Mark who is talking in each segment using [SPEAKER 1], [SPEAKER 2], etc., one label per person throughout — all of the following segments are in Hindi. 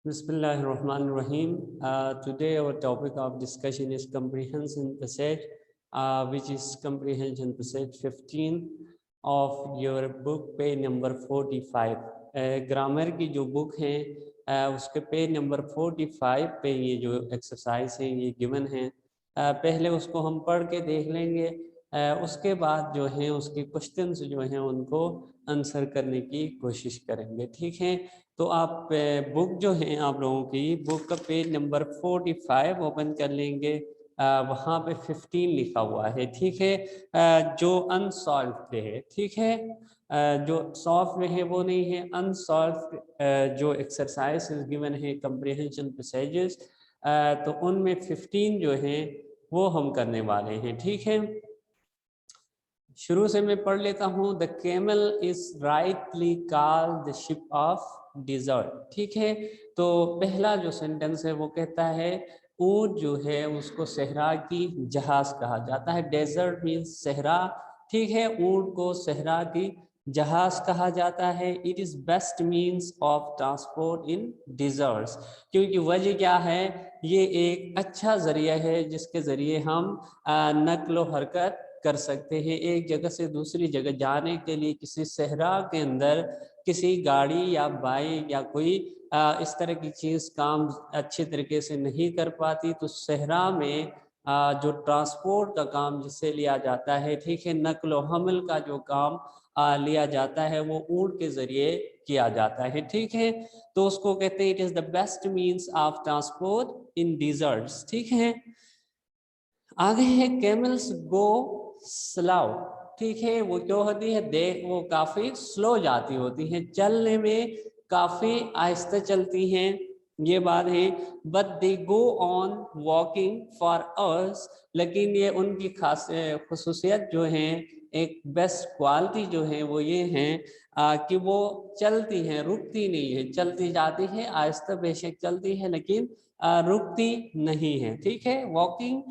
[SPEAKER 1] Bismillahirrahmanirrahim. Today our topic of discussion is comprehension passage, which is comprehension passage 15 of your book, page number 45. Grammar की जो बुक है उसके पेज नंबर 45 पे ये जो एक्सरसाइज है ये गिवन है। पहले उसको हम पढ़ के देख लेंगे, उसके बाद जो है उसके क्वेश्चंस जो हैं उनको आंसर करने की कोशिश करेंगे। ठीक है, तो आप बुक जो है आप लोगों की बुक का पेज नंबर 45 ओपन कर लेंगे। वहाँ पे 15 लिखा हुआ है। ठीक है, जो अनसॉल्व है, ठीक है, जो सॉल्व है वो नहीं है, अनसॉल्व जो एक्सरसाइज गिवन है कंप्रीहेंशन पैसेजेस, तो उनमें 15 जो है वो हम करने वाले हैं। ठीक है, शुरू से मैं पढ़ लेता हूँ। The camel is rightly called the ship of dessert. ठीक है, तो पहला जो सेंटेंस है वो कहता है ऊंट जो है उसको सहरा की जहाज कहा जाता है। डेजर्ट मीन्स सहरा। ठीक है, ऊंट को सहरा की जहाज कहा जाता है। It is best means of transport in deserts, क्योंकि वजह क्या है, ये एक अच्छा जरिया है जिसके जरिए हम नक्लो हरकत कर सकते हैं। एक जगह से दूसरी जगह जाने के लिए किसी सहरा के अंदर किसी गाड़ी या बाइक या कोई इस तरह की चीज़ काम अच्छे तरीके से नहीं कर पाती, तो सहरा में जो ट्रांसपोर्ट का काम जिससे लिया जाता है, ठीक है, नक्ल व हमल का जो काम लिया जाता है वो ऊंट के जरिए किया जाता है। ठीक है, तो उसको कहते हैं it is the best means of transport in deserts. ठीक है, आगे है कैमल्स गो स्लो। ठीक है, वो क्यों होती है, देख वो काफी स्लो जाती होती हैं, चलने में काफी आहिस्ते चलती हैं, ये बात है। But they go on walking for hours, लेकिन ये उनकी खास खसूसियत जो है, एक बेस्ट क्वालिटी जो है वो ये है कि वो चलती हैं, रुकती नहीं है, चलती जाती है, आहिस्ता बेशक चलती है लेकिन रुकती नहीं है। ठीक है, walking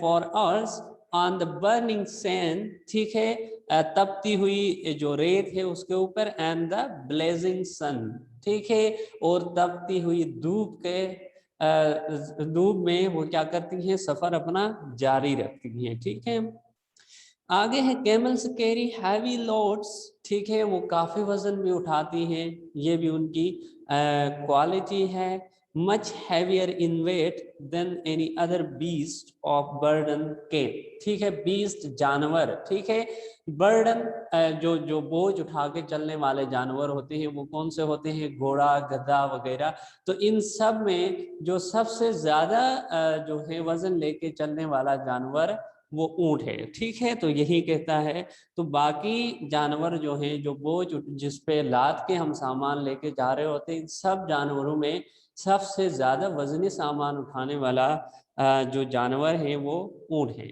[SPEAKER 1] for hours on the burning sand. ठीक है, तपती हुई जो रेत है उसके ऊपर, एंड द ब्लेजिंग सन। ठीक है, और तपती हुई धूप के धूप में वो क्या करती हैं, सफर अपना जारी रखती हैं। ठीक है, आगे है कैमल्स कैरी हैवी लोड्स। ठीक है, वो काफी वजन भी उठाती हैं, ये भी उनकी क्वालिटी है। Much heavier in weight than any other beast of burden can. ठीक है, बीस्ट जानवर। ठीक है, बर्डन जो जो बोझ उठा के चलने वाले जानवर होते हैं वो कौन से होते हैं, घोड़ा, गधा वगैरह। तो इन सब में जो सबसे ज्यादा जो है वजन लेके चलने वाला जानवर वो ऊंट है। ठीक है, तो यही कहता है। तो बाकी जानवर जो हैं, जो बोझ जिस पे लाद के हम सामान लेके जा रहे होते हैं, इन सब जानवरों में सबसे ज्यादा वजनी सामान उठाने वाला जो जानवर है वो ऊंट है।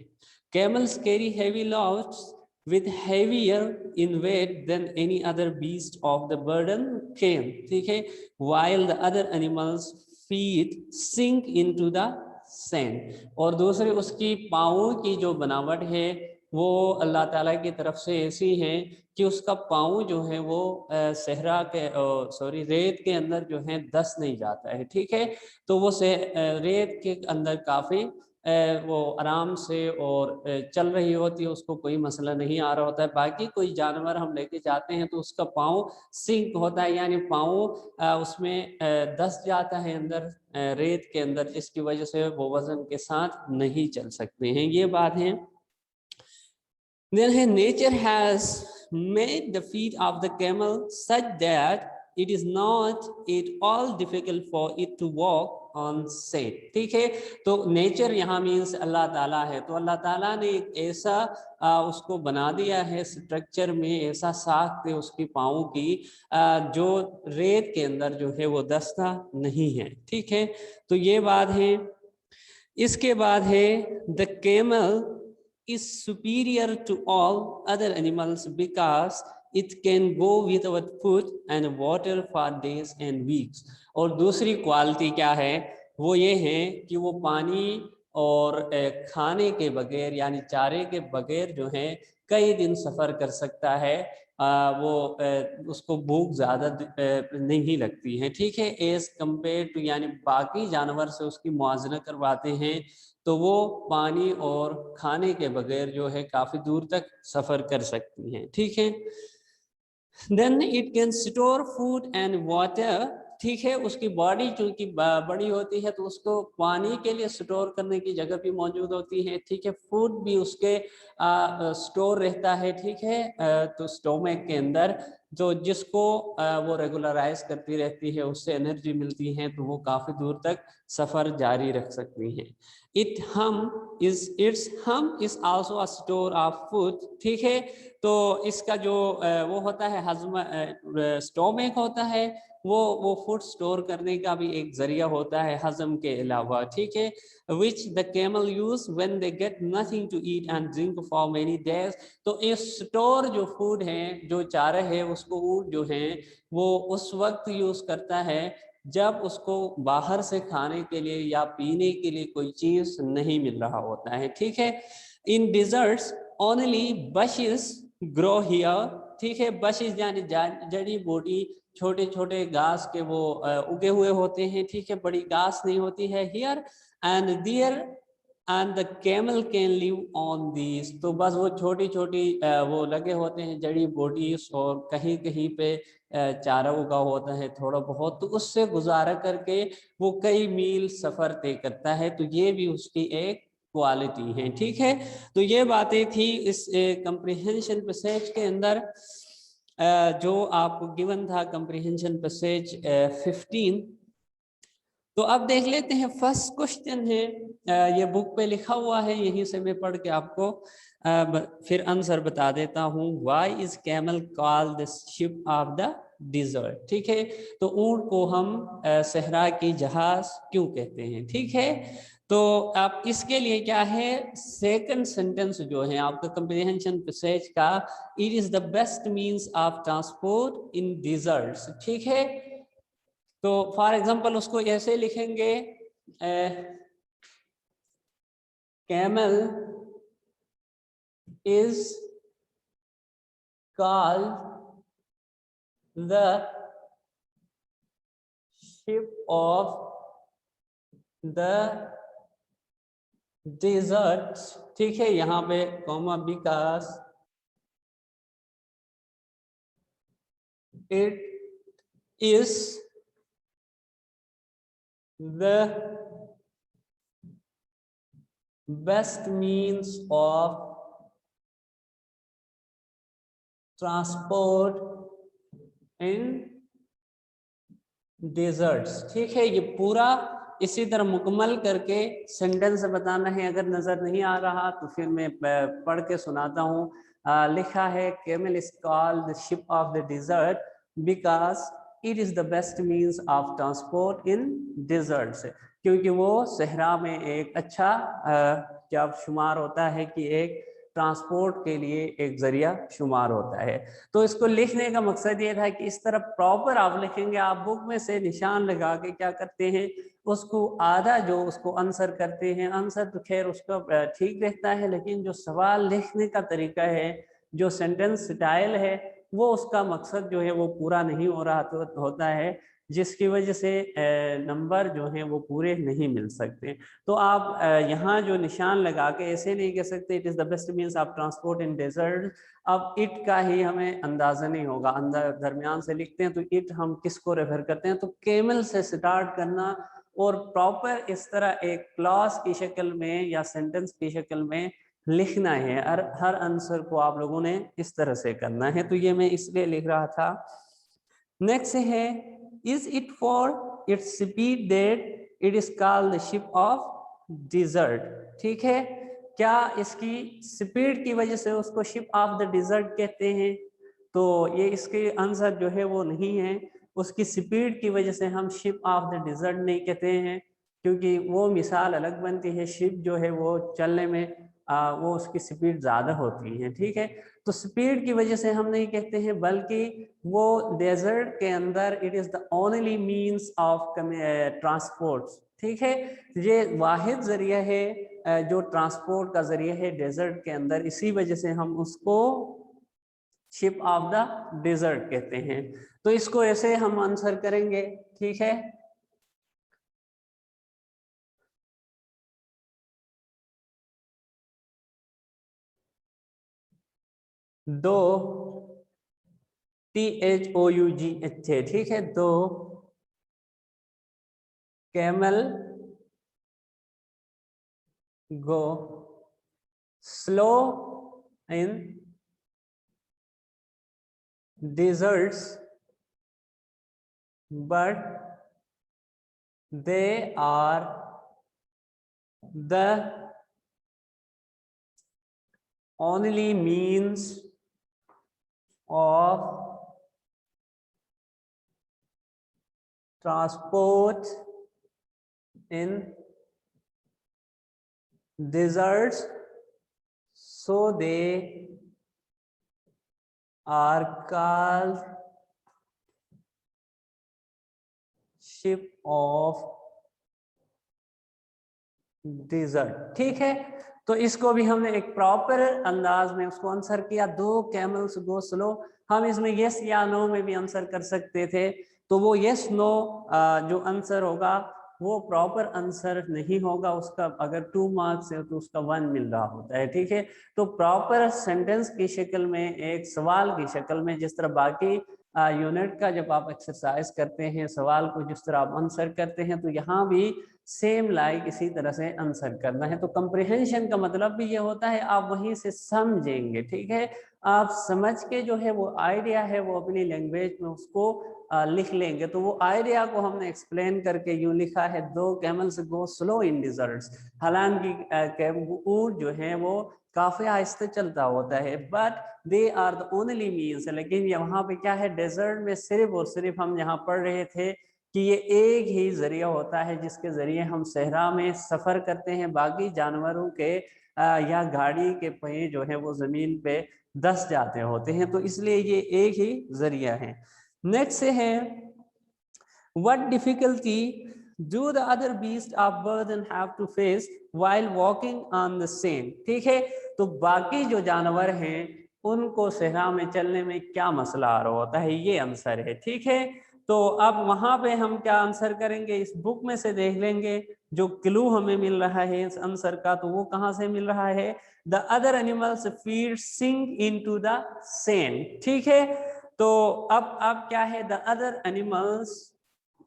[SPEAKER 1] Camels carry heavy loads with heavier in weight than any other beast of the burden can. ठीक है, while the other animals feet sink into the sand. और दूसरी उसकी पाँव की जो बनावट है वो अल्लाह ताला की तरफ से ऐसी है कि उसका पाँव जो है वो सहरा के सॉरी रेत के अंदर जो है दस नहीं जाता है। ठीक है, तो वो रेत के अंदर काफ़ी वो आराम से और चल रही होती है, उसको कोई मसला नहीं आ रहा होता है। बाकी कोई जानवर हम लेके जाते हैं तो उसका पाँव सिंक होता है, यानी पाँव उसमें दस जाता है अंदर रेत के अंदर, जिसकी वजह से वो वजन के साथ नहीं चल सकते हैं, ये बात है। Then nature has made the feet of the camel such that it is not at all difficult for it to walk on sand. ठीक है, तो नेचर यहाँ मीन्स अल्लाह ताला है। तो अल्लाह ताला ने एक ऐसा उसको बना दिया है, स्ट्रक्चर में ऐसा साख है उसकी पाँव की जो रेत के अंदर जो है वो दस्ता नहीं है। ठीक है, तो ये बात है। इसके बाद है the camel is superior to all other animals because it can go without food and water for days and weeks. और दूसरी क्वालिटी क्या है, वो ये है कि वो पानी और खाने के बगैर यानी चारे के बगैर जो है कई दिन सफर कर सकता है। उसको भूख ज़्यादा नहीं लगती है, ठीक है, एज कम्पेयर टू, यानी बाकी जानवर से उसकी मुआवजा करवाते हैं तो वो पानी और खाने के बगैर जो है काफ़ी दूर तक सफ़र कर सकती हैं, ठीक है। Then it can store food and water, ठीक है, उसकी बॉडी चूंकि बड़ी होती है तो उसको पानी के लिए स्टोर करने की जगह भी मौजूद होती है, ठीक है, फूड भी उसके स्टोर रहता है, ठीक है, तो स्टोमक के अंदर जो जिसको वो रेगुलराइज करती रहती है, उससे एनर्जी मिलती है तो वो काफ़ी दूर तक सफ़र जारी रख सकती हैं। इट्स हम is also a store of food, ठीक है, तो इसका जो वो होता है हजम, स्टोमक होता है, वो फूड स्टोर करने का भी एक जरिया होता है हजम के अलावा, ठीक है, which the camel use when they get nothing to eat and drink for many days. तो ये स्टोर जो फूड है, जो चारा है, उसको ऊँट जो है वो उस वक्त यूज करता है जब उसको बाहर से खाने के लिए या पीने के लिए कोई चीज नहीं मिल रहा होता है, ठीक है। In deserts only bushes grow here, ठीक है, बशेस यानी जड़ी बूटी, छोटे छोटे घास के वो उगे हुए होते हैं, ठीक है, बड़ी घास नहीं होती है here and there and the camel can live on these. तो बस वो छोटी छोटी वो लगे होते हैं जड़ी बूटीज, और कहीं कहीं पे चारा उगा होता है थोड़ा बहुत, तो उससे गुजारा करके वो कई मील सफर तय करता है, तो ये भी उसकी एक क्वालिटी है, ठीक है। तो ये बातें थी इस कंप्रीहेंशन पैसेज के अंदर, जो आपको गिवन था कंप्रीहेंशन पैसेज 15। तो अब देख लेते हैं फर्स्ट क्वेश्चन है, ये बुक पे लिखा हुआ है, यहीं से मैं पढ़ के आपको फिर आंसर बता देता हूँ। Why is camel called the ship of the desert, ठीक है, तो ऊंट को हम सहरा की जहाज क्यों कहते हैं, ठीक है। तो आप इसके लिए क्या है, सेकंड सेंटेंस जो है आपका कंप्रीहेंशन पैसेज का, it is the best means of transport in deserts, ठीक है। तो फॉर एग्जांपल उसको ऐसे लिखेंगे, camel is called the ship of the desert, ठीक है, यहाँ पे comma because it is the best means of transport in deserts, ठीक है। ये पूरा इसी तरह मुकम्मल करके सेंटेंस बताना है, अगर नजर नहीं आ रहा तो फिर मैं पढ़ के सुनाता हूँ। लिखा है camel is called the ship of the desert because it is the best means of transport in deserts, क्योंकि वो सहरा में एक अच्छा क्या शुमार होता है कि एक ट्रांसपोर्ट के लिए एक जरिया शुमार होता है। तो इसको लिखने का मकसद ये था कि इस तरह प्रॉपर आप लिखेंगे, आप बुक में से निशान लगा के क्या करते हैं, उसको आधा जो उसको आंसर करते हैं, आंसर तो खैर उसका ठीक रहता है, लेकिन जो सवाल लिखने का तरीका है, जो सेंटेंस स्टाइल है, वो उसका मकसद जो है वो पूरा नहीं हो रहा तो होता है, जिसकी वजह से नंबर जो हैं वो पूरे नहीं मिल सकते। तो आप यहाँ जो निशान लगा के ऐसे नहीं कह सकते it is the best means of transport in desert. अब इट का ही हमें अंदाजा नहीं होगा, अंदर दरमियान से लिखते हैं तो इट हम किसको रेफर करते हैं, तो कैमल से स्टार्ट करना और प्रॉपर इस तरह एक क्लॉज की शक्ल में या सेंटेंस की शक्ल में लिखना है। हर आंसर को आप लोगों ने इस तरह से करना है, तो ये मैं इसलिए लिख रहा था। नेक्स्ट है is it for its speed that it is called the ship of dessert, ठीक है, क्या इसकी स्पीड की वजह से उसको शिप ऑफ द डिजर्ट कहते हैं, तो ये इसके आंसर जो है वो नहीं है। उसकी स्पीड की वजह से हम शिप ऑफ द डिजर्ट नहीं कहते हैं, क्योंकि वो मिसाल अलग बनती है, शिप जो है वो चलने में वो उसकी स्पीड ज़्यादा होती है, ठीक है। तो स्पीड की वजह से हम नहीं कहते हैं, बल्कि वो डेजर्ट के अंदर it is the only means of transport, ठीक है। ये वाहिद जरिया है जो ट्रांसपोर्ट का जरिया है डेजर्ट के अंदर, इसी वजह से हम उसको शिप ऑफ द डेजर्ट कहते हैं। तो इसको ऐसे हम आंसर करेंगे, ठीक है। दो THOUGH, ठीक है, दो camel go slow in deserts, but they are the only means of transport in deserts, so they are called ship of desert, ठीक है। तो इसको भी हमने एक प्रॉपर अंदाज में उसको आंसर किया, दो कैमल्स गो स्लो। हम इसमें यस या नो में भी आंसर कर सकते थे, तो वो यस नो जो आंसर होगा वो प्रॉपर आंसर नहीं होगा, उसका अगर 2 मार्क्स है तो उसका 1 मिल रहा होता है, ठीक है। तो प्रॉपर सेंटेंस की शक्ल में, एक सवाल की शक्ल में, जिस तरह बाकी यूनिट का जब आप एक्सरसाइज करते हैं, सवाल को जिस तरह आप आंसर करते हैं, तो यहाँ भी सेम लाइक इसी तरह से आंसर करना है। तो कंप्रिहेंशन का मतलब भी ये होता है आप वहीं से समझेंगे, ठीक है। आप समझ के जो है वो आइडिया है वो अपनी लैंग्वेज में उसको लिख लेंगे। तो वो आइडिया को हमने एक्सप्लेन करके यूं लिखा है, दो कैमल्स गो स्लो इन डिजर्ट्स। हालांकि ऊंट जो है वो काफी आहिस्ते चलता होता है, but they are the only means. लेकिन यहाँ पे क्या है, डेजर्ट में सिर्फ और सिर्फ हम यहाँ पढ़ रहे थे कि ये एक ही जरिया होता है जिसके जरिए हम सहरा में सफर करते हैं, बाकी जानवरों के या गाड़ी के पहिए जो है वो जमीन पे धस जाते होते हैं, तो इसलिए ये एक ही जरिया है। नेक्स्ट है, what difficulty do the other beast of burden have to face while walking on the same, ठीक है। तो बाकी जो जानवर हैं उनको सहरा में चलने में क्या मसला आ रहा होता है, ये आंसर है, ठीक है। तो अब वहां पे हम क्या आंसर करेंगे, इस बुक में से देख लेंगे जो क्लू हमें मिल रहा है इस आंसर का, तो वो कहां से मिल रहा है, the other animals feet sink into the sand, ठीक है। तो अब क्या है, द अदर एनिमल्स,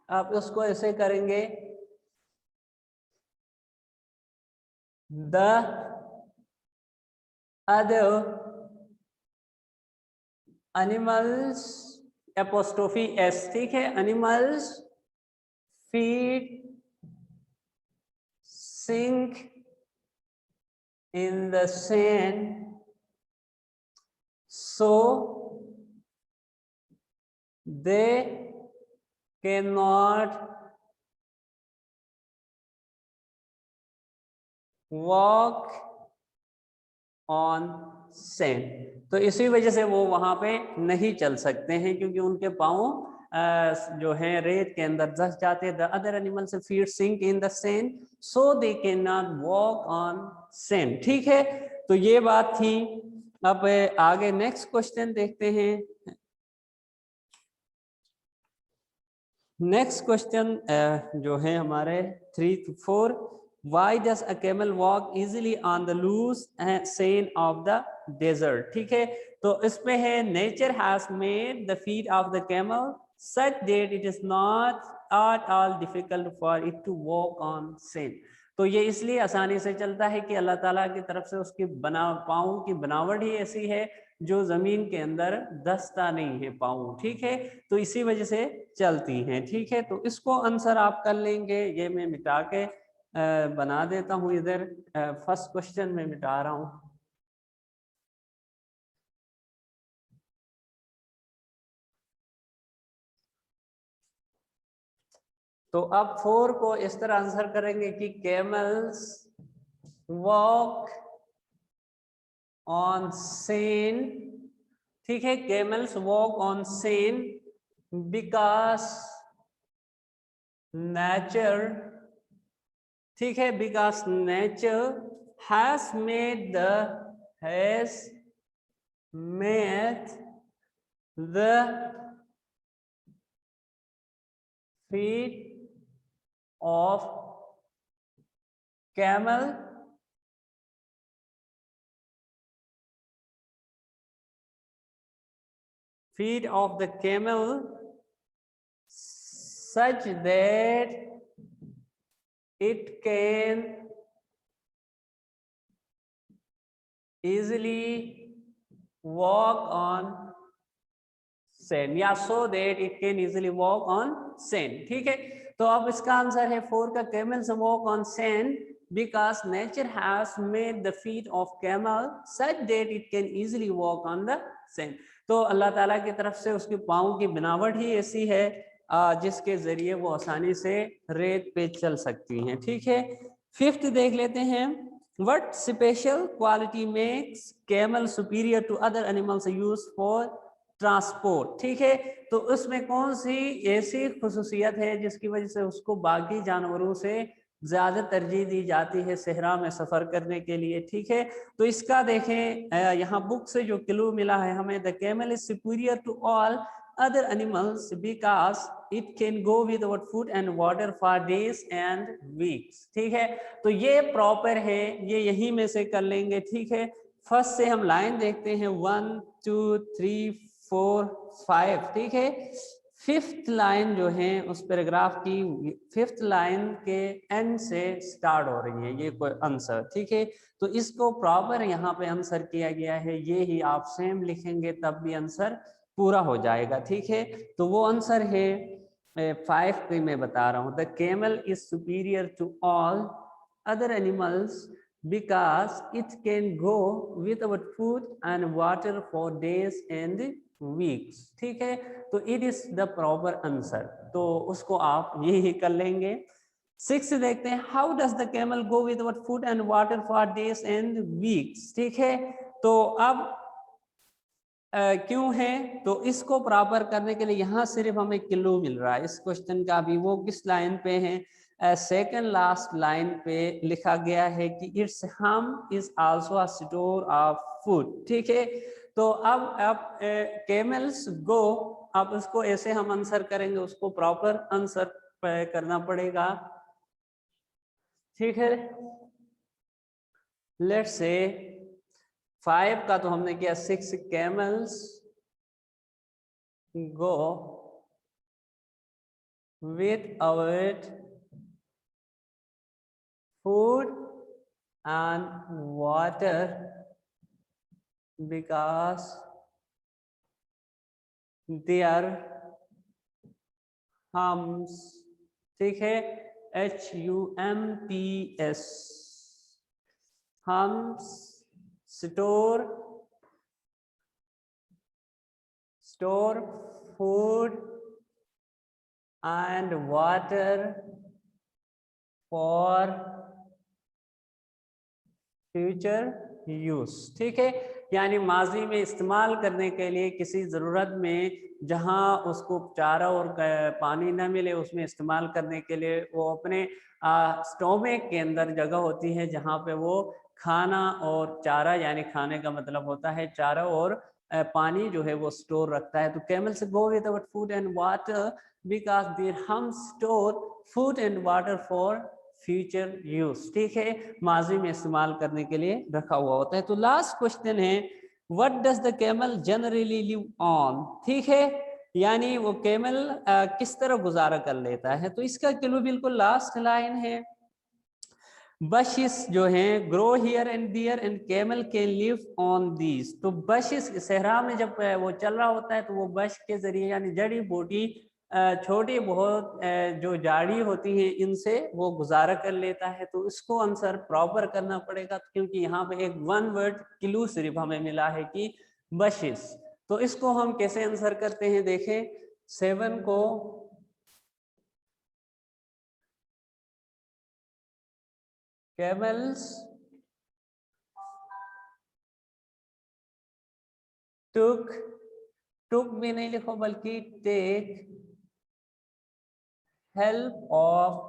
[SPEAKER 1] आप उसको ऐसे करेंगे, the other animals apostrophe S, ठीक है, animals feed sink in the sand, so they cannot walk on sand। तो इसी वजह से वो वहां पे नहीं चल सकते हैं, क्योंकि उनके पाँव जो है रेत के अंदर धस जाते हैं। The other animals feet sink in the sand so they can not walk on sand, ठीक है। तो ये बात थी। अब आगे नेक्स्ट क्वेश्चन देखते हैं। नेक्स्ट क्वेश्चन जो है हमारे 3 to 4, Why does a camel walk easily on the loose sand of the desert, ठीक है। तो इसमें है, nature has made the feet of the camel such that it is not at all difficult for it to walk on sand। तो ये इसलिए आसानी से चलता है कि अल्लाह ताला की तरफ से उसकी पाँव की बनावट ही ऐसी है जो जमीन के अंदर धंसता नहीं है पाँव, ठीक है। तो इसी वजह से चलती हैं, ठीक है। तो इसको आंसर आप कर लेंगे, ये मैं मिटा के बना देता हूं इधर, फर्स्ट क्वेश्चन में मिटा रहा हूं। तो अब 4 को इस तरह आंसर करेंगे कि कैमल्स वॉक ऑन सेन, ठीक है, camels walk on sand because nature, ठीक है, because nature has made the feet of camel such that it can easily walk on sand, या so that it can easily walk on sand. ठीक है, तो अब इसका आंसर है 4 का camels walk on sand because nature has made the feet of camel such that it can easily walk on the sand. तो अल्लाह ताला की तरफ से उसके पाँव की बनावट ही ऐसी है जिसके जरिए वो आसानी से रेत पे चल सकती हैं. ठीक है, 5th देख लेते हैं. What special quality makes camel superior to other animals used for transport? ठीक है, तो उसमें कौन सी ऐसी खुसूसियत है जिसकी वजह से उसको बाकी जानवरों से ज्यादा तरजीह दी जाती है सहरा में सफर करने के लिए? ठीक है, तो इसका देखें यहाँ बुक से जो क्लू मिला है हमें, the camel is superior to all other animals because it can go without food and water for days and weeks. ठीक है, तो ये प्रॉपर है, ये यही में से कर लेंगे. ठीक है, फर्स्ट से हम लाइन देखते हैं 1 2 3 4 5. ठीक है, 5th लाइन जो है उस पैराग्राफ की 5th लाइन के एंड से स्टार्ट हो रही है ये कोई आंसर. ठीक है, तो इसको प्रॉपर यहाँ पे आंसर किया गया है, ये ही आप सेम लिखेंगे तब भी आंसर पूरा हो जाएगा. ठीक है, तो वो आंसर है 5 पे मैं बता रहा हूँ. The camel is superior to all other animals because it can go without food and water for days and weeks. ठीक है, तो it is the proper answer, तो उसको आप यही कर लेंगे. 6 देखते हैं. How does the camel go without food and water for days and weeks? ठीक है, तो अब क्यों है, तो इसको प्रॉपर करने के लिए यहाँ सिर्फ हमें क्लू मिल रहा है इस क्वेश्चन का भी. वो किस लाइन पे है? सेकंड लास्ट लाइन पे लिखा गया है कि इट्स हम is also a store of food. ठीक है, तो अब कैमल्स गो, अब उसको ऐसे हम आंसर करेंगे, उसको प्रॉपर आंसर करना पड़ेगा. ठीक है, लेट्स से 5 का तो हमने किया. 6 camels go without food and water because their humps, ठीक है, HUMPS, humps store food and water for future use. ठीक है, यानी माजी में इस्तेमाल करने के लिए किसी ज़रूरत में जहां उसको चारा और पानी न मिले उसमें इस्तेमाल करने के लिए वो अपने स्टोमेक के अंदर जगह होती है जहां पे वो खाना और चारा, यानी खाने का मतलब होता है चारा और पानी जो है वो स्टोर रखता है. तो camels go without food and water because there हम store food and water for future use. ठीक है, माजी में इस्तेमाल करने के लिए रखा हुआ होता है. तो लास्ट क्वेश्चन है, what does the camel generally live on? ठीक है, यानी वो कैमल किस तरह गुजारा कर लेता है? तो इसका क्लू बिल्कुल लास्ट लाइन है. बशिस जो हैं grow here and their and camel can live on these. तो बशिस सहरा में जब वो चल रहा होता है तो वो बश के जरिए यानी जड़ी बूटी छोटी बहुत जो झाड़ी होती है इनसे वो गुजारा कर लेता है. तो इसको आंसर प्रॉपर करना पड़ेगा क्योंकि यहाँ पे एक 1 वर्ड क्लू सिर्फ हमें मिला है कि बशिस. तो इसको हम कैसे आंसर करते हैं देखें. 7 को कैमल्स टुक भी नहीं लिखो बल्कि take help of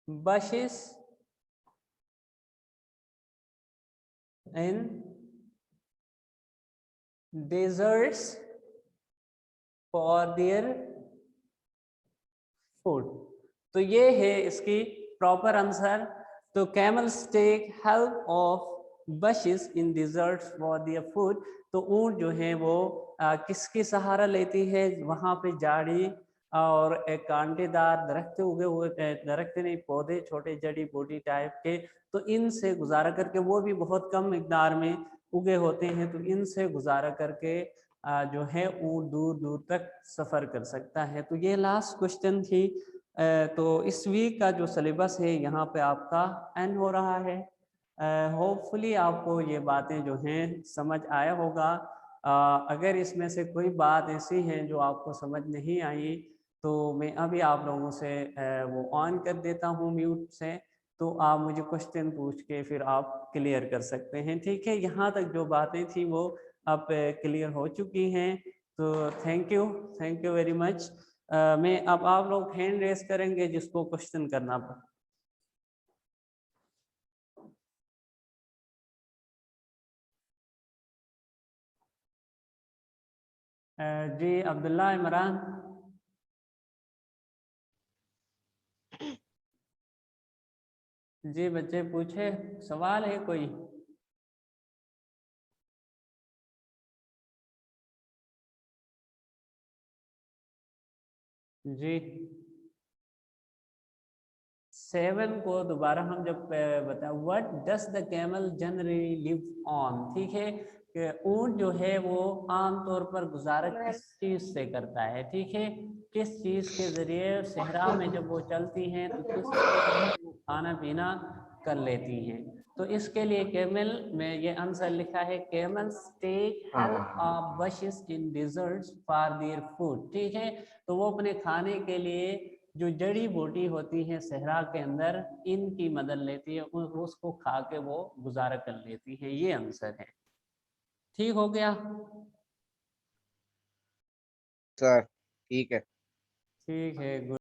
[SPEAKER 1] bushes in deserts for their food। तो ये है इसकी प्रॉपर आंसर। तो camels take help of bushes in deserts for their food। तो ऊंट जो है वो किसकी सहारा लेती है? वहां पे झाड़ी और एक कांटेदार दरख्त उगे हुए, दरख्त नहीं, पौधे छोटे जड़ी बूटी टाइप के, तो इनसे गुजारा करके, वो भी बहुत कम मिकदार में उगे होते हैं, तो इनसे गुजारा करके जो है ऊंट दूर दूर तक सफर कर सकता है। तो ये लास्ट क्वेश्चन थी। तो इस वीक का जो सिलेबस है यहाँ पे आपका एंड हो रहा है। होपफुली आपको ये बातें जो हैं समझ आया होगा। अगर इसमें से कोई बात ऐसी है जो आपको समझ नहीं आई, तो मैं अभी आप लोगों से वो ऑन कर देता हूँ म्यूट से, तो आप मुझे क्वेश्चन पूछ के फिर आप क्लियर कर सकते हैं। ठीक है, यहाँ तक जो बातें थी वो अब क्लियर हो चुकी हैं। तो थैंक यू वेरी मच। मैं अब आप लोग हैंड रेस करेंगे जिसको क्वेश्चन करना पड़े। जी अब्दुल्ला इमरान। जी बच्चे पूछे, सवाल है कोई? जी 7 को दोबारा हम जब बता, what does the camel generally live on. ठीक है, कि ऊंट जो है वो आमतौर पर गुजारा किस चीज से करता है? ठीक है, किस चीज के जरिए सहरा में जब वो चलती हैं तो किस चीज से वो खाना पीना कर लेती हैं? तो इसके लिए कैमल में ये आंसर लिखा है, camels take help of bushes in deserts for their food. ठीक है, तो वो अपने खाने के लिए जो जड़ी बूटी होती है सहरा के अंदर, इनकी मदद लेती है, उसको खा के वो गुजारा कर लेती है। ये आंसर है। ठीक हो गया?
[SPEAKER 2] सर ठीक है।
[SPEAKER 1] ठीक है, गुड।